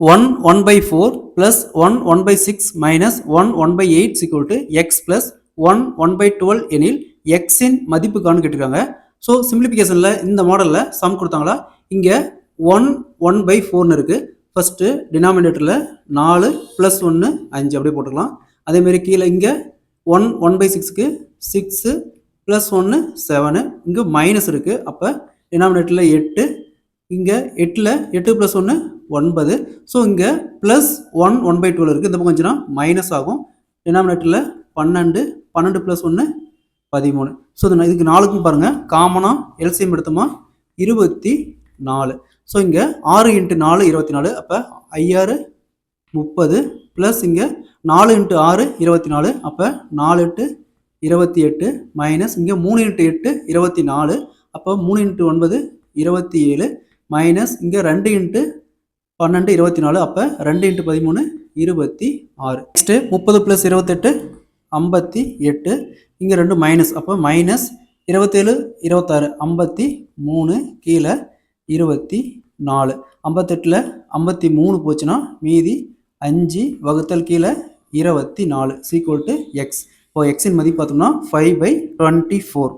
1 1 by 4 plus 1 1 by 6 minus 1 1 by 8 is equal to x plus 1 1 by 12 எனில் x இன் மதிப்புக்கானு கேட்டிருக்காங்க. So சிம்பிளிஃபிகேஷனில் இந்த மாடலில் some கொடுத்தாங்களா, இங்கே 1 1 by 4னு இருக்குது. ஃபஸ்ட்டு டினாமினேட்டரில் 4 ப்ளஸ் 1 5 அப்படியே போட்டுக்கலாம். அதேமாரி கீழே இங்கே 1 1 by 6க்கு 6 ப்ளஸ் 1 7, இங்கே மைனஸ் இருக்குது. அப்போ டினாமினேட்டரில் 8, இங்கே 8ல் 8 ப்ளஸ் 1 9. ஸோ இங்கே ப்ளஸ் 1 1 by 12 இருக்குது. இந்த பக்கம் வந்துச்சுன்னா மைனஸ் ஆகும். டினாமினேட்டரில் 12 12 ப்ளஸ் 1 13. ஸோ இதுக்கு 4க்கும் பாருங்கள் காமனாக எல்சிஎம் எடுத்தோமா 24. ஸோ இங்கே 6 × 4 24. அப்போ 5 30 ப்ளஸ் இங்கே 4 × 6 24. அப்போ 4 8 28 மைனஸ் இங்கே 3 × 8 24. அப்போ 3 × 9 27 மைனஸ் இங்கே 2 × 12 24. அப்போ 2 × 13 26. நெக்ஸ்ட்டு 30 + 28 58. இங்கே 2 மைனஸ், அப்போ மைனஸ் 27 26 53. கீழே 24. 58ல் 53 போச்சுன்னா மீதி 5 வகுத்தல் கீழே 24 = x. இப்போ எக்ஸின் மதிப்பு பார்த்தோம்னா 5/24.